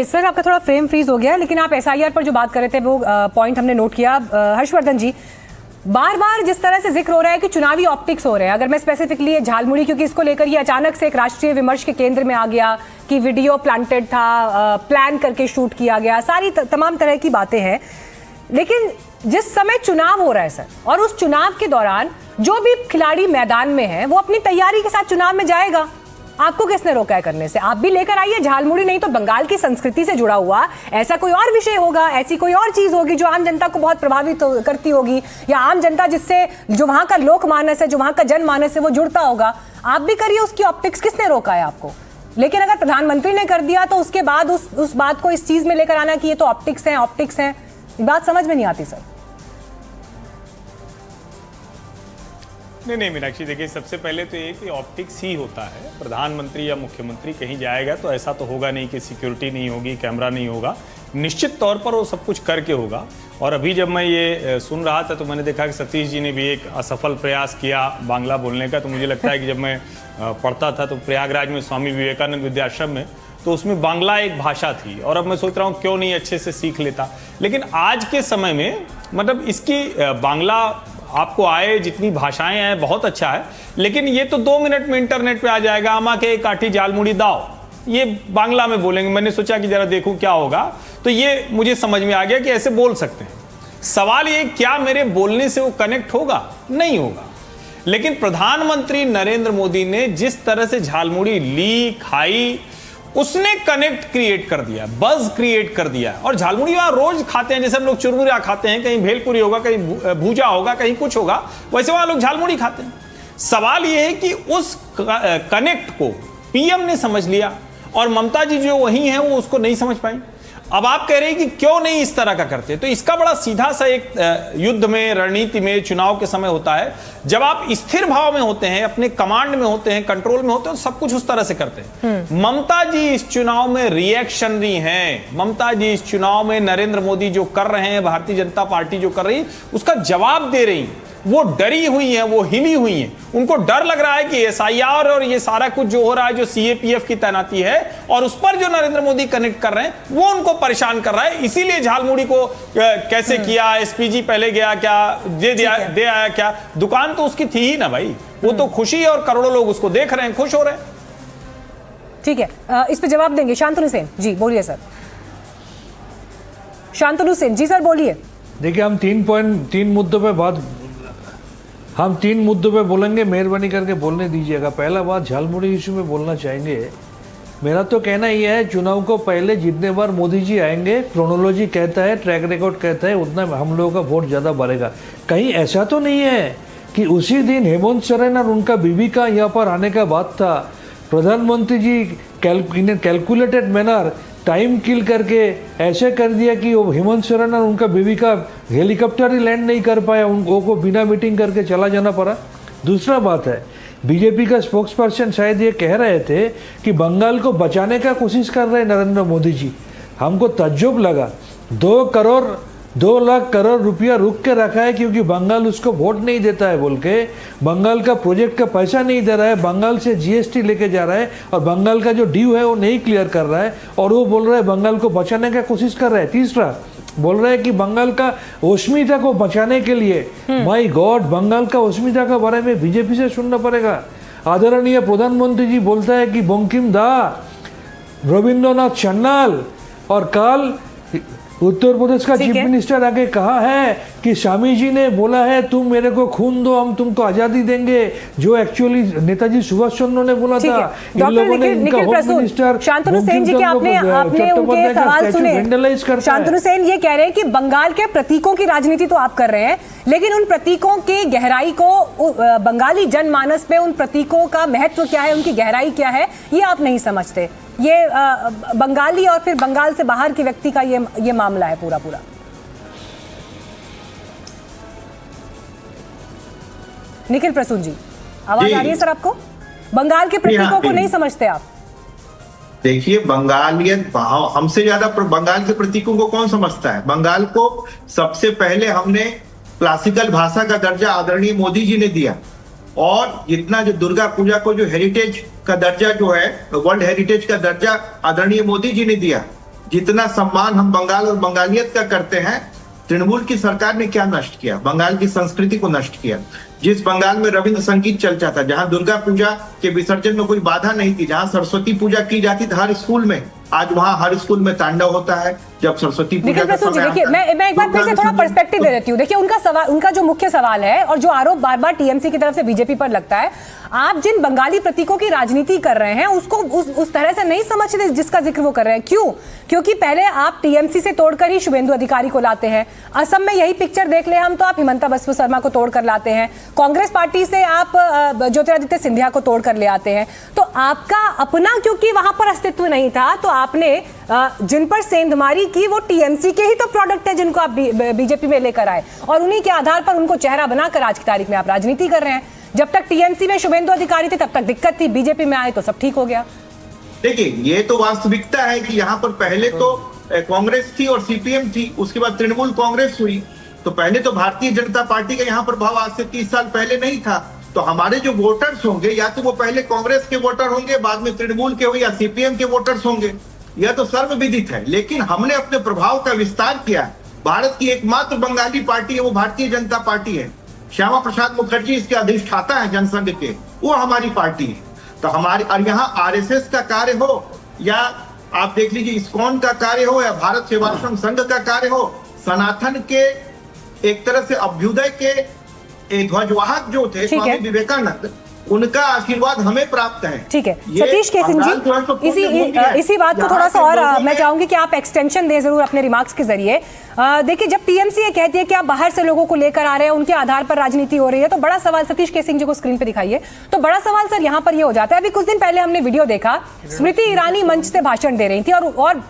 Sir आपका थोड़ा frame freeze हो गया, लेकिन आप एसआईआर पर जो बात कर रहे थे वो पॉइंट हमने नोट किया। हर्षवर्धन जी, बार बार जिस तरह से जिक्र हो रहा है कि चुनावी ऑप्टिक्स हो रहे हैं, अगर मैं स्पेसिफिकली झालमुड़ी, क्योंकि इसको लेकर ये अचानक से एक राष्ट्रीय विमर्श के केंद्र में आ गया कि वीडियो प्लांटेड था, प्लान करके शूट किया गया, सारी तमाम तरह की बातें हैं। लेकिन जिस समय चुनाव हो रहा है सर, और उस चुनाव के दौरान जो भी खिलाड़ी मैदान में है वो अपनी तैयारी के साथ चुनाव में जाएगा। आपको किसने रोका है करने से? आप भी लेकर आइए झालमुड़ी, नहीं तो बंगाल की संस्कृति से जुड़ा हुआ ऐसा कोई और विषय होगा, ऐसी कोई और चीज होगी जो आम जनता को बहुत प्रभावित करती होगी, या आम जनता जिससे जो वहां का लोकमानस है, जो वहां का जनमानस है वो जुड़ता होगा। आप भी करिए उसकी ऑप्टिक्स। किसने रोका है आपको? लेकिन अगर प्रधानमंत्री ने कर दिया तो उसके बाद उस बात को इस चीज में लेकर आना कि ये तो ऑप्टिक्स है, ऑप्टिक्स है, बात समझ में नहीं आती सर। नहीं मीनाक्षी, देखिए सबसे पहले तो ये कि ऑप्टिक्स ही होता है। प्रधानमंत्री या मुख्यमंत्री कहीं जाएगा तो ऐसा तो होगा नहीं कि सिक्योरिटी नहीं होगी, कैमरा नहीं होगा। निश्चित तौर पर वो सब कुछ करके होगा। और अभी जब मैं ये सुन रहा था तो मैंने देखा कि सतीश जी ने भी एक असफल प्रयास किया बांग्ला बोलने का। तो मुझे लगता है कि जब मैं पढ़ता था तो प्रयागराज में स्वामी विवेकानंद विद्याश्रम में, तो उसमें बांग्ला एक भाषा थी। और अब मैं सोच रहा हूँ क्यों नहीं अच्छे से सीख लेता। लेकिन आज के समय में मतलब इसकी बांग्ला आपको आए, जितनी भाषाएं हैं बहुत अच्छा है, लेकिन ये तो 2 मिनट में इंटरनेट पे आ जाएगा। आमा के काठी झालमुड़ी दाव, ये बांग्ला में बोलेंगे। मैंने सोचा कि जरा देखूं क्या होगा, तो ये मुझे समझ में आ गया कि ऐसे बोल सकते हैं। सवाल ये, क्या मेरे बोलने से वो कनेक्ट होगा? नहीं होगा। लेकिन प्रधानमंत्री नरेंद्र मोदी ने जिस तरह से झालमुड़ी ली, खाई, उसने कनेक्ट क्रिएट कर दिया, बज क्रिएट कर दिया। और झालमुड़ी वहां रोज खाते हैं, जैसे हम लोग चुरमुरा खाते हैं, कहीं भेलपुरी होगा, कहीं भूजा होगा, कहीं कुछ होगा, वैसे वहां लोग झालमुड़ी खाते हैं। सवाल यह है कि उस कनेक्ट को पीएम ने समझ लिया और ममता जी जो वही हैं वो उसको नहीं समझ पाई। अब आप कह रहे हैं कि क्यों नहीं इस तरह का करते, तो इसका बड़ा सीधा सा एक युद्ध में, रणनीति में, चुनाव के समय होता है। जब आप स्थिर भाव में होते हैं, अपने कमांड में होते हैं, कंट्रोल में होते हैं, तो सब कुछ उस तरह से करते हैं। ममता जी इस चुनाव में रिएक्शनरी हैं। ममता जी इस चुनाव में नरेंद्र मोदी जो कर रहे हैं, भारतीय जनता पार्टी जो कर रही है, उसका जवाब दे रही। वो डरी हुई है, वो हिली हुई है। उनको डर लग रहा है कि एसआईआर और ये सारा कुछ जो हो रहा है, जो सीएपीएफ की तैनाती है, और उस पर जो नरेंद्र मोदी कनेक्ट कर रहे हैं, वो उनको परेशान कर रहा है। इसीलिए झालमुड़ी को कैसे किया, एसपीजी पहले गया क्या, दे आया क्या? दुकान तो उसकी थी ही ना भाई। वो तो खुशी है और करोड़ों लोग उसको देख रहे हैं, खुश हो रहे हैं। ठीक है, इस पे जवाब देंगे शांतनु सेन जी। बोलिए सर। शांतनु सेन जी सर बोलिए। देखिए, हम 3 मुद्दों पे बोलेंगे, मेहरबानी करके बोलने दीजिएगा। पहला बात, झालमुड़ी इशू में बोलना चाहेंगे। मेरा तो कहना यह है, चुनाव को पहले जितने बार मोदी जी आएंगे, क्रोनोलॉजी कहता है, ट्रैक रिकॉर्ड कहता है, उतना हम लोगों का वोट ज़्यादा बढ़ेगा। कहीं ऐसा तो नहीं है कि उसी दिन हेमंत सोरेन और उनका बीवी का यहाँ पर आने का बात था। प्रधानमंत्री जी इन कैलकुलेटेड मैनर टाइम किल करके ऐसे कर दिया कि वो हेमंत सोरेन और उनका बीवी का हेलीकॉप्टर ही लैंड नहीं कर पाया, उनको बिना मीटिंग करके चला जाना पड़ा। दूसरा बात है, बीजेपी का स्पोक्स पर्सन शायद ये कह रहे थे कि बंगाल को बचाने का कोशिश कर रहे हैं नरेंद्र मोदी जी। हमको तज्जुब लगा। 2 लाख करोड़ रुपया रुक के रखा है क्योंकि बंगाल उसको वोट नहीं देता है बोल के, बंगाल का प्रोजेक्ट का पैसा नहीं दे रहा है, बंगाल से जीएसटी लेके जा रहा है और बंगाल का जो ड्यू है वो नहीं क्लियर कर रहा है, और वो बोल रहा है बंगाल को बचाने का कोशिश कर रहा है। तीसरा बोल रहा है कि बंगाल का अस्मिता को बचाने के लिए, माय गॉड, बंगाल का अस्मिता के बारे में बीजेपी से सुनना पड़ेगा। आदरणीय प्रधानमंत्री जी बोलता है कि बंकिम दा, रविंद्रनाथ चन्नाल, और कल उत्तर प्रदेश का चीफ मिनिस्टर आके कहा है कि स्वामी जी ने बोला है तुम मेरे को खून दो, हम तुमको आजादी देंगे, जो एक्चुअली नेताजी सुभाष चंद्र ने बोला था। इन लोगों ने इनका होम मिनिस्टर शांतनु सेन जी के आपने उनके सवाल सुने। शांतनु सेन ये कह रहे हैं कि बंगाल के प्रतीकों की राजनीति तो आप कर रहे हैं, लेकिन उन प्रतीकों की गहराई को, बंगाली जनमानस में उन प्रतीकों का महत्व क्या है, उनकी गहराई क्या है, ये आप नहीं समझते। ये बंगाली और फिर बंगाल से बाहर के व्यक्ति का ये मामला है पूरा। निखिल प्रसून जी, आवाज आ रही है सर आपको? बंगाल के प्रतीकों को नहीं समझते आप? देखिए, बंगालियत हमसे ज्यादा बंगाल के प्रतीकों को कौन समझता है? बंगाल को सबसे पहले हमने क्लासिकल भाषा का दर्जा आदरणीय मोदी जी ने दिया, और जितना जो दुर्गा पूजा को जो हेरिटेज का दर्जा जो है, वर्ल्ड हेरिटेज का दर्जा आदरणीय मोदी जी ने दिया। जितना सम्मान हम बंगाल और बंगालियत का करते हैं, तृणमूल की सरकार ने क्या नष्ट किया? बंगाल की संस्कृति को नष्ट किया। जिस बंगाल में रविंद्र संगीत चलता था, जहां दुर्गा पूजा के विसर्जन में कोई बाधा नहीं थी, जहां सरस्वती पूजा की जाती थी हर स्कूल में, आज वहां हर स्कूल में तांडव होता है जब सरस्वती पूजा का समय देखिए, आता है। मैं एक बार फिर से थोड़ा पर्सपेक्टिव दे देती हूँ। देखिए, उनका सवाल, उनका जो मुख्य सवाल है और जो आरोप बार बार टीएमसी की तरफ से बीजेपी पर लगता है, आप जिन बंगाली प्रतीकों की राजनीति कर रहे हैं उसको उस तरह से नहीं समझते जिसका जिक्र वो कर रहे हैं। क्यों? क्योंकि पहले आप टीएमसी से तोड़कर ही शुभेंदु अधिकारी को लाते हैं। असम में यही पिक्चर देख ले हम तो आप हिमंता बिस्वा शर्मा को तोड़कर लाते हैं। कांग्रेस पार्टी से आप ज्योतिरादित्य सिंधिया को तोड़कर ले आते हैं। तो आपका अपना क्योंकि वहां पर अस्तित्व नहीं था, तो आपने जिन पर सेंधमारी की वो टीएमसी के ही तो प्रोडक्ट है जिनको आप बीजेपी में लेकर आए, और उन्हीं के आधार पर उनको चेहरा बनाकर आज की तारीख में आप राजनीति कर रहे हैं। जब तक टीएमसी में शुभेंदु अधिकारी थे तब तक दिक्कत थी, बीजेपी में आए तो सब ठीक हो गया। देखिए, ये तो वास्तविकता है कि यहाँ पर पहले तो कांग्रेस थी और सीपीएम थी, उसके बाद तृणमूल कांग्रेस हुई। तो पहले तो भारतीय जनता पार्टी का यहाँ प्रभाव आज से 30 साल पहले नहीं था। तो हमारे जो वोटर्स होंगे, या तो वो पहले कांग्रेस के वोटर होंगे, बाद में तृणमूल के हो, या सीपीएम के वोटर्स होंगे, यह तो सर्वविदित है। लेकिन हमने अपने प्रभाव का विस्तार किया। भारत की एकमात्र बंगाली पार्टी है वो भारतीय जनता पार्टी है। श्यामा प्रसाद मुखर्जी इसके अधिष्ठाता है जनसंघ के, वो हमारी पार्टी है। तो हमारी, और यहाँ आरएसएस का कार्य हो, या आप देख लीजिए इस्कॉन का कार्य हो, या भारत सेवाश्रम संघ का कार्य हो, सनातन के एक तरह से अभ्युदय के ध्वजवाहक जो थे स्वामी विवेकानंद, उनका आशीर्वाद हमें प्राप्त है। ठीक है सतीश केसिंग जी, इसी बात को थोड़ा सा और मैं चाहूंगी कि आप एक्सटेंशन दें जरूर अपने रिमार्क्स के जरिए। देखिए, जब टीएमसी ये कहती है कि आप बाहर से लोगों को लेकर आ रहे हैं, उनके आधार पर राजनीति हो रही है, तो बड़ा सवाल, सतीश केसिंग जी को स्क्रीन पे दिखाइए, तो बड़ा सवाल सर यहाँ पर ये हो जाता है। अभी कुछ दिन पहले हमने वीडियो देखा, स्मृति ईरानी मंच से भाषण दे रही थी और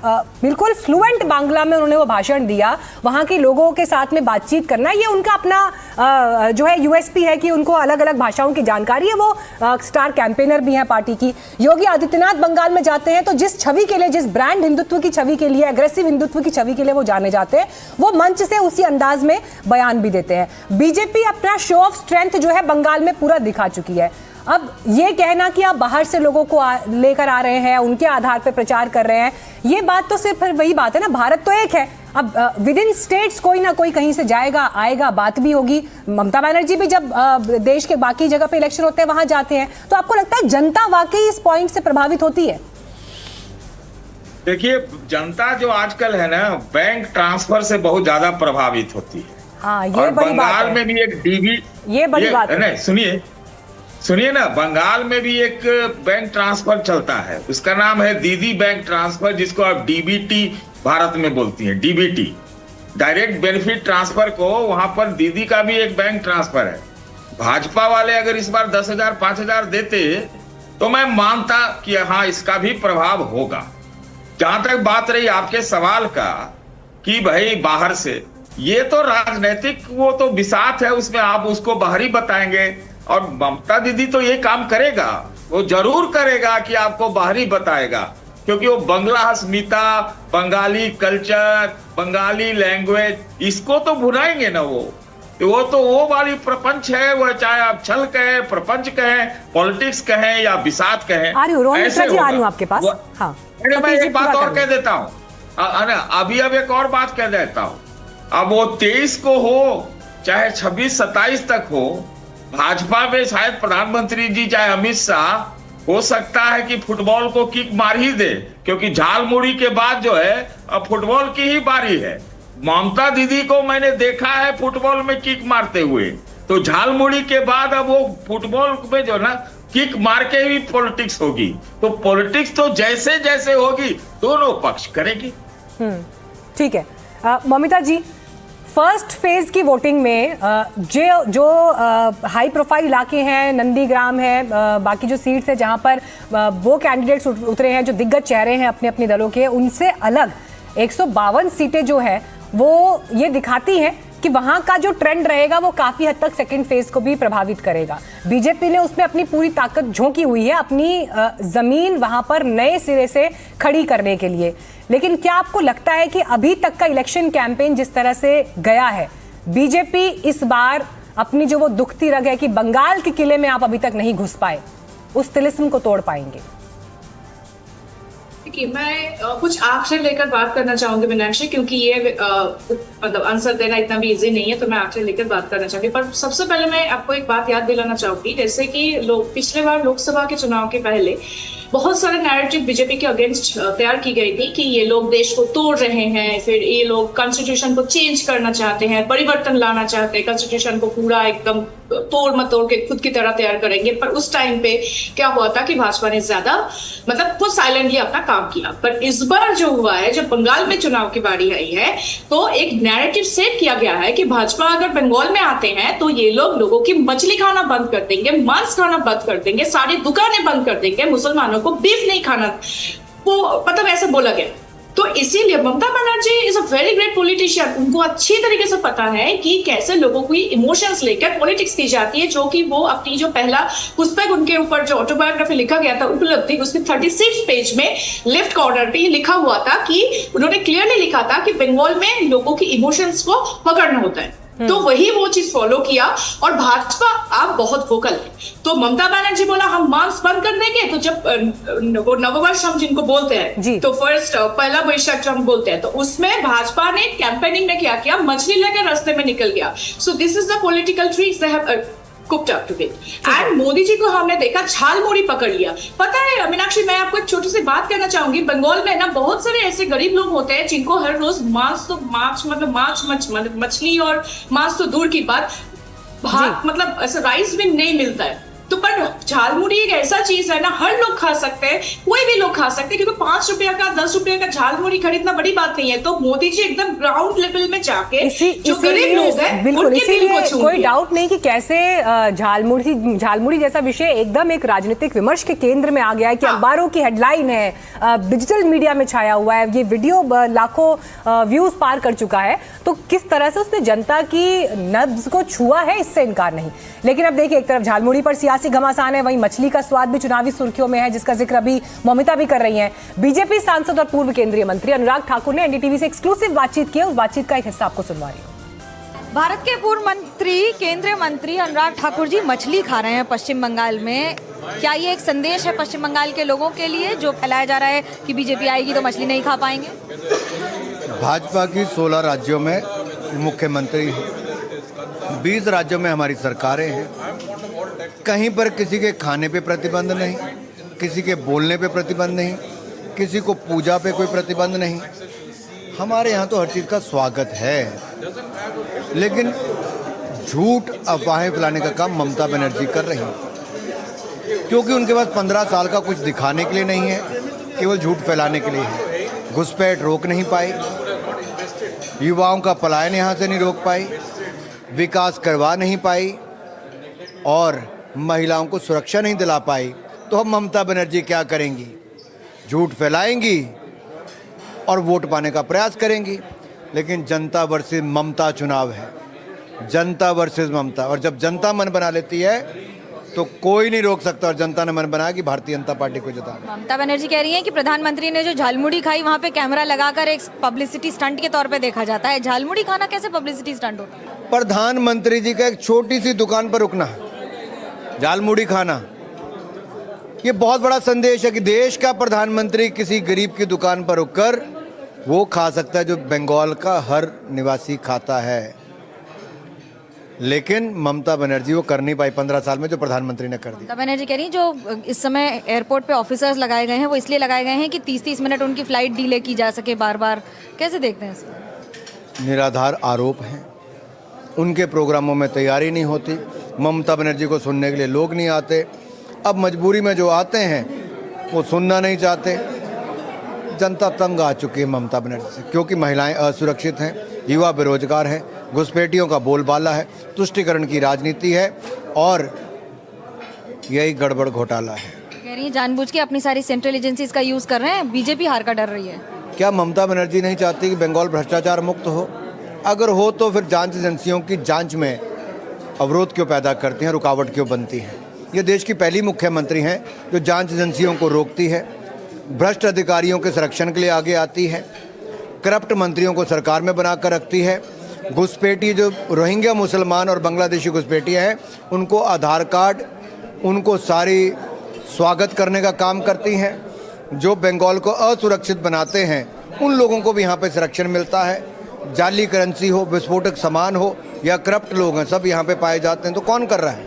बिल्कुल फ्लुएंट बांग्ला में उन्होंने वो भाषण दिया। वहां के लोगों के साथ में बातचीत करना, ये उनका अपना जो है यूएसपी है कि उनको अलग अलग भाषाओं की जानकारी है। वो स्टार कैंपेनर भी हैं पार्टी की। योगी आदित्यनाथ बंगाल में जाते हैं तो जिस छवि के लिए, जिस ब्रांड हिंदुत्व की छवि के लिए, अग्रेसिव हिंदुत्व की छवि के लिए वो जाने जाते हैं, वो मंच से उसी अंदाज में बयान भी देते हैं। बीजेपी अपना शो ऑफ स्ट्रेंथ जो है बंगाल में पूरा दिखा चुकी है। अब ये कहना कि आप बाहर से लोगों को लेकर आ रहे हैं, उनके आधार पर प्रचार कर रहे हैं, ये बात तो सिर्फ वही बात है ना, भारत तो एक है। अब विद इन स्टेट्स कोई ना कोई कहीं से जाएगा आएगा, बात भी होगी। ममता बनर्जी भी जब देश के बाकी जगह पे इलेक्शन होते हैं वहां जाते हैं, तो आपको लगता है जनता वाकई इस पॉइंट से प्रभावित होती है? देखिए, जनता जो आजकल है ना, बैंक ट्रांसफर से बहुत ज्यादा प्रभावित होती है। हाँ, ये बड़ी बात है। बंगाल में भी एक डीबी, ये बड़ी बात है। सुनिए ना, बंगाल में भी एक बैंक ट्रांसफर चलता है, उसका नाम है दीदी बैंक ट्रांसफर, जिसको आप डीबीटी भारत में बोलती है, डीबीटी, डायरेक्ट बेनिफिट ट्रांसफर को। वहां पर दीदी का भी एक बैंक ट्रांसफर है। भाजपा वाले अगर इस बार 10,000 5,000 देते तो मैं मानता कि हाँ, इसका भी प्रभाव होगा। जहां तक बात रही आपके सवाल का कि भाई बाहर से, ये तो राजनीतिक वो तो बिसात है, उसमें आप उसको बाहरी बताएंगे। और ममता दीदी तो ये काम करेगा, वो जरूर करेगा कि आपको बाहरी बताएगा, क्योंकि वो बंगला अस्मिता, बंगाली कल्चर, बंगाली लैंग्वेज, इसको तो भुनाएंगे ना। वो तो वो वाली प्रपंच है, वो चाहे आप छल कहें, प्रपंच कहें, पॉलिटिक्स कहें या बिसात कहें, ऐसे होगा। आपके पास हाँ, मैं एक बात और कह देता हूँ, अभी अब एक और बात कह देता हूँ। अब वो 23 को हो चाहे 26-27 तक हो, भाजपा में शायद प्रधानमंत्री जी चाहे अमित शाह, हो सकता है कि फुटबॉल को किक मार ही दे, क्योंकि झालमुड़ी के बाद जो है अब फुटबॉल की ही बारी है। ममता दीदी को मैंने देखा है फुटबॉल में किक मारते हुए, तो झालमुड़ी के बाद अब वो फुटबॉल में जो ना किक मार के ही पॉलिटिक्स होगी। तो पॉलिटिक्स तो जैसे जैसे होगी दोनों पक्ष करेगी। ठीक है ममिता जी, फर्स्ट फेज की वोटिंग में जो हाई प्रोफाइल इलाके हैं, नंदीग्राम है, बाकी जो सीट्स है जहां पर वो कैंडिडेट्स उतरे हैं जो दिग्गज चेहरे हैं अपने अपने दलों के, उनसे अलग 152 सीटें जो है वो ये दिखाती हैं कि वहां का जो ट्रेंड रहेगा वो काफी हद तक सेकंड फेज को भी प्रभावित करेगा। बीजेपी ने उसमें अपनी पूरी ताकत झोंकी हुई है, अपनी जमीन वहां पर नए सिरे से खड़ी करने के लिए। लेकिन क्या आपको लगता है कि अभी तक का इलेक्शन कैंपेन जिस तरह से गया है, बीजेपी इस बार अपनी जो वो दुखती रग है कि बंगाल के किले में आप अभी तक नहीं घुस पाए, उस तिलिस्म को तोड़ पाएंगे? देखिए, मैं कुछ आग से लेकर बात करना चाहूंगी मीनाक्षी, क्योंकि ये मतलब आंसर देना इतना भी इजी नहीं है, तो मैं आग से लेकर बात करना चाहूंगी। पर सबसे पहले मैं आपको एक बात याद दिलाना चाहूंगी, जैसे कि पिछले बार लोकसभा के चुनाव के पहले बहुत सारे नैरेटिव बीजेपी के अगेंस्ट तैयार की गई थी कि ये लोग देश को तोड़ रहे हैं, फिर ये लोग कॉन्स्टिट्यूशन को चेंज करना चाहते हैं, परिवर्तन लाना चाहते हैं, कॉन्स्टिट्यूशन को पूरा एकदम तोड़ मतोड़ के खुद की तरह तैयार करेंगे। पर उस टाइम पे क्या हुआ था कि भाजपा ने ज्यादा मतलब खुद साइलेंटली अपना काम किया। पर इस बार जो हुआ है, जब बंगाल में चुनाव की बारी आई है, तो एक नैरेटिव सेट किया गया है कि भाजपा अगर बंगाल में आते हैं तो ये लोगों की मछली खाना बंद कर देंगे, मांस खाना बंद कर देंगे, सारी दुकानें बंद कर देंगे, मुसलमानों को बीफ नहीं खाना, वो मतलब ऐसे बोला गया। तो इसीलिए Mamata Banerjee is a very great politician. उनको अच्छी तरीके से पता है कि कैसे लोगों की इमोशंस लेकर पॉलिटिक्स की जाती है, जो कि वो अपनी जो पहला पुस्तक उनके ऊपर जो ऑटोबायोग्राफी लिखा गया था उपलब्धि, उसके 36 पेज में लेफ्ट कॉर्नर पे लिखा हुआ था कि उन्होंने क्लियरली लिखा था कि बंगाल में लोगों की इमोशंस को पकड़ना होता है। तो वही वो चीज फॉलो किया और भाजपा आप बहुत वोकल है। तो ममता बनर्जी बोला हम मांस बंद कर देंगे, तो जब वो नववर्ष हम जिनको बोलते हैं, तो फर्स्ट पहला वैशाख जो हम बोलते हैं, तो उसमें भाजपा ने कैंपेनिंग में क्या किया, मछली लेकर रास्ते में निकल गया। So this is the political tricks they have cooked up to it. And Modi ji को हमने देखा झालमुड़ी पकड़ लिया। पता है मीनाक्षी, मैं आपको एक छोटी सी बात कहना चाहूंगी, बंगाल में ना बहुत सारे ऐसे गरीब लोग होते हैं जिनको हर रोज मछली और मांस तो दूर की बात, भात मतलब ऐसा राइस भी नहीं मिलता है। तो पर झालमुड़ी एक ऐसा चीज है ना, हर लोग खा सकते हैं, कोई भी लोग खा सकते हैं, क्योंकि 5 रुपया का 10 रुपया का झालमुड़ी खरीदना बड़ी बात नहीं है। तो मोदी जी एकदम ग्राउंड लेवल में जाके जो गरीब लोग हैं उनके दिल को छू, कोई डाउट नहीं कि कैसे झालमुड़ी जैसा विषय एकदम एक राजनीतिक विमर्श के केंद्र में आ गया है कि अखबारों की हेडलाइन है, डिजिटल मीडिया में छाया हुआ है, ये वीडियो लाखों व्यूज पार कर चुका है। तो किस तरह से उसने जनता की नब्ज को छुआ है, इससे इनकार नहीं। लेकिन अब देखिए, एक तरफ झालमुड़ी पर सियासी घमासान है, वहीं मछली का स्वाद भी चुनावी सुर्खियों में है, जिसका जिक्र अभी ममिता भी कर रही हैं। बीजेपी सांसद और पूर्व केंद्रीय मंत्री अनुराग ठाकुर ने एनडीटीवी से एक्सक्लूसिव बातचीत की है, उस बातचीत का एक हिस्सा आपको सुनवा रही हूं। भारत के पूर्व मंत्री, केंद्रीय मंत्री अनुराग ठाकुर जी मछली खा रहे हैं पश्चिम बंगाल में। क्या ये एक संदेश है पश्चिम बंगाल के लोगों के लिए, जो फैलाया जा रहा है कि बीजेपी आएगी तो मछली नहीं खा पाएंगे? भाजपा की 16 राज्यों में मुख्यमंत्री हैं, 20 राज्यों में हमारी सरकारें हैं। कहीं पर किसी के खाने पे प्रतिबंध नहीं, किसी के बोलने पे प्रतिबंध नहीं, किसी को पूजा पे कोई प्रतिबंध नहीं। हमारे यहाँ तो हर चीज़ का स्वागत है, लेकिन झूठ अफवाहें फैलाने का काम ममता बनर्जी कर रही हैं, क्योंकि उनके पास 15 साल का कुछ दिखाने के लिए नहीं है, केवल झूठ फैलाने के लिए है। घुसपैठ रोक नहीं पाई, युवाओं का पलायन यहाँ से नहीं रोक पाई, विकास करवा नहीं पाई और महिलाओं को सुरक्षा नहीं दिला पाई। तो हम ममता बनर्जी क्या करेंगी? झूठ फैलाएंगी और वोट पाने का प्रयास करेंगी। लेकिन जनता वर्सेस ममता चुनाव है, जनता वर्सेस ममता। और जब जनता मन बना लेती है तो कोई नहीं रोक सकता, और जनता ने मन बनाया कि भारतीय जनता पार्टी को जिताना। ममता बनर्जी कह रही हैं कि प्रधानमंत्री ने जो झालमुड़ी खाई, वहाँ पे कैमरा लगाकर एक पब्लिसिटी स्टंट के तौर पे देखा जाता है। झालमुड़ी खाना कैसे पब्लिसिटी स्टंट होता है? प्रधानमंत्री जी का एक छोटी सी दुकान पर रुकना, झालमुड़ी खाना, ये बहुत बड़ा संदेश है कि देश का प्रधानमंत्री किसी गरीब की दुकान पर रुककर वो खा सकता है जो बंगाल का हर निवासी खाता है। लेकिन ममता बनर्जी वो कर नहीं पाई 15 साल में जो प्रधानमंत्री ने कर दिया। ममता बनर्जी कह रही हैं जो इस समय एयरपोर्ट पे ऑफिसर्स लगाए गए हैं, वो इसलिए लगाए गए हैं कि 30-30 मिनट उनकी फ्लाइट डिले की जा सके बार बार। कैसे देखते हैं इसको? निराधार आरोप हैं, उनके प्रोग्रामों में तैयारी नहीं होती, ममता बनर्जी को सुनने के लिए लोग नहीं आते। अब मजबूरी में जो आते हैं वो सुनना नहीं चाहते। जनता तंग आ चुकी है ममता बनर्जी से, क्योंकि महिलाएं असुरक्षित हैं, युवा बेरोजगार हैं, घुसपैठियों का बोलबाला है, तुष्टीकरण की राजनीति है और यही गड़बड़ घोटाला है। कह रही है जानबूझ के अपनी सारी सेंट्रल एजेंसीज का यूज कर रहे हैं, बीजेपी हार का डर रही है। क्या ममता बनर्जी नहीं चाहती कि बंगाल भ्रष्टाचार मुक्त हो? अगर हो तो फिर जांच एजेंसियों की जांच में अवरोध क्यों पैदा करती हैं, रुकावट क्यों बनती हैं? ये देश की पहली मुख्यमंत्री हैं जो जांच एजेंसियों को रोकती है, भ्रष्ट अधिकारियों के संरक्षण के लिए आगे आती है, करप्ट मंत्रियों को सरकार में बनाकर रखती है, घुसपैठी जो रोहिंग्या मुसलमान और बांग्लादेशी घुसपैठियाँ हैं उनको आधार कार्ड, उनको सारी स्वागत करने का काम करती हैं, जो बंगाल को असुरक्षित बनाते हैं उन लोगों को भी यहाँ पे संरक्षण मिलता है। जाली करेंसी हो, विस्फोटक सामान हो या करप्ट लोग हैं, सब यहाँ पे पाए जाते हैं। तो कौन कर रहा है?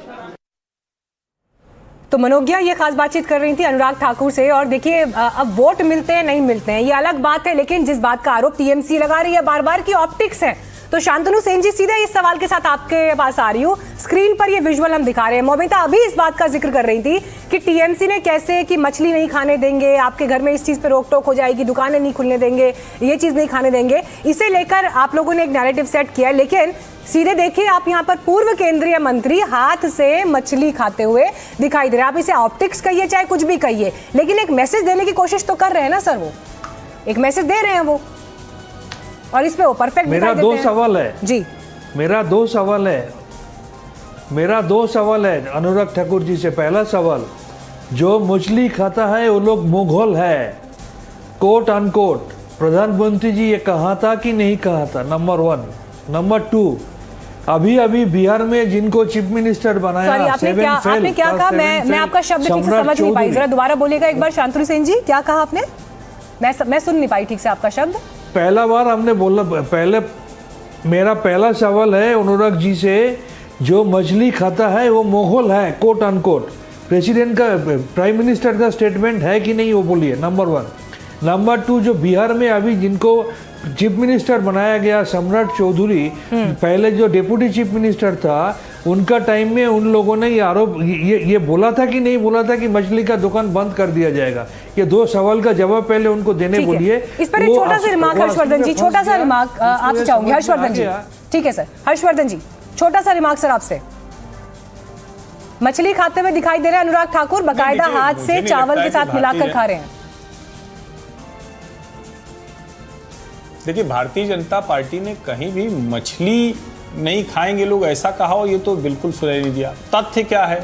तो मनोज्ञा ये खास बातचीत कर रही थी अनुराग ठाकुर से। और देखिए अब वोट मिलते हैं नहीं मिलते हैं ये अलग बात है, लेकिन जिस बात का आरोप टीएमसी लगा रही है बार बार की ऑप्टिक्स है। तो शांतनु सेन जी सीधे इस सवाल के साथ आपके पास आ रही हूँ। स्क्रीन पर ये विजुअल हम दिखा रहे हैं। मौमिता अभी इस बात का जिक्र कर रही थी कि टीएमसी ने कैसे कि मछली नहीं खाने देंगे, आपके घर में इस चीज पे रोक टोक हो जाएगी, दुकानें नहीं खुलने देंगे, ये चीज नहीं खाने देंगे। इसे लेकर आप लोगों ने एक नैरेटिव सेट किया, लेकिन सीधे देखिए आप यहाँ पर पूर्व केंद्रीय मंत्री हाथ से मछली खाते हुए दिखाई दे रहे हैं। आप इसे ऑप्टिक्स कहिए चाहे कुछ भी कहिए, लेकिन एक मैसेज देने की कोशिश तो कर रहे हैं ना सर, वो एक मैसेज दे रहे हैं वो, और इस पे वो परफेक्ट मेरा दो सवाल है जी, मेरा दो सवाल है अनुराग ठाकुर जी से। पहला सवाल, जो मछली खाता है वो लोग मुगल है, कोट अनकोट। प्रधानमंत्री जी ये कहा था कि नहीं कहा था? नंबर 1। नंबर 2, अभी बिहार में जिनको चीफ मिनिस्टर बनाया, आपने क्या कहा? मैं आपका शब्द ठीक से समझ नहीं पाई, जरा दोबारा बोलिएगा एक बार। शांतनु सेन जी क्या कहा आपने? मैं सुन नहीं पाई ठीक से आपका शब्द। पहला बार हमने बोला, मेरा पहला सवाल है अनुराग जी से, जो मछली खाता है वो मुगल है, कोट अनकोट। प्रेसिडेंट का, प्राइम मिनिस्टर का स्टेटमेंट है कि नहीं वो बोलिए, नंबर 1। नंबर 2, जो बिहार में अभी जिनको चीफ मिनिस्टर बनाया गया, सम्राट चौधरी, पहले जो डिप्टी चीफ मिनिस्टर था, उनका टाइम में उन लोगों ने ये आरोप ये बोला था कि नहीं बोला था कि मछली का दुकान बंद कर दिया जाएगा? ये दो सवाल का जवाब पहले उनको देने बोलिए। इस पर एक छोटा सा रिमार्क हर्षवर्धन जी, छोटा सा रिमार्क आपसे चाहूंगी हर्षवर्धन जी। ठीक है सर, हर्षवर्धन जी छोटा सा रिमार्क सर आपसे। मछली खाते हुए दिखाई दे रहे हैं अनुराग ठाकुर, बकायदा हाथ से चावल के साथ मिलाकर खा रहे हैं। देखिए, भारतीय जनता पार्टी ने कहीं भी मछली नहीं खाएंगे लोग ऐसा कहा हो, ये तो बिल्कुल सुनाई नहीं दिया। तथ्य क्या है?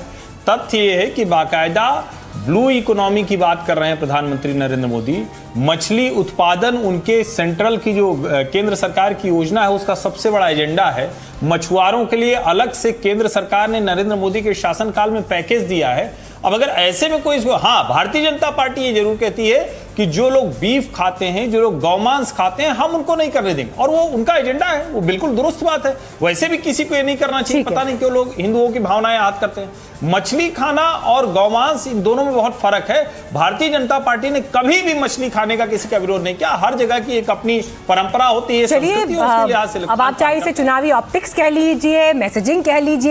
तथ्य ये है कि बाकायदा ब्लू इकोनॉमी की बात कर रहे हैं प्रधानमंत्री नरेंद्र मोदी। मछली उत्पादन उनके सेंट्रल की जो केंद्र सरकार की योजना है उसका सबसे बड़ा एजेंडा है। मछुआरों के लिए अलग से केंद्र सरकार ने नरेंद्र मोदी के शासनकाल में पैकेज दिया है। अब अगर ऐसे में कोई इसको, हाँ, भारतीय जनता पार्टी ये जरूर कहती है कि जो लोग बीफ खाते हैं, जो लोग गौमांस खाते हैं, हम उनको नहीं करने देंगे, और वो उनका एजेंडा है, वो बिल्कुल दुरुस्त बात है। वैसे भी किसी को ये नहीं करना चाहिए। पता नहीं क्यों लोग हिंदुओं की भावनाएं आहत करते हैं। मछली खाना और गौमांस, इन दोनों में बहुत फर्क है। भारतीय जनता पार्टी ने कभी भी मछली खाने का किसी का विरोध नहीं किया। हर जगह की एक अपनी परंपरा होती है, संस्कृति, उसके लिहाज से। अब आप चाहे इसे चुनावी ऑप्टिक्स कह लीजिए, मैसेजिंग कह लीजिए,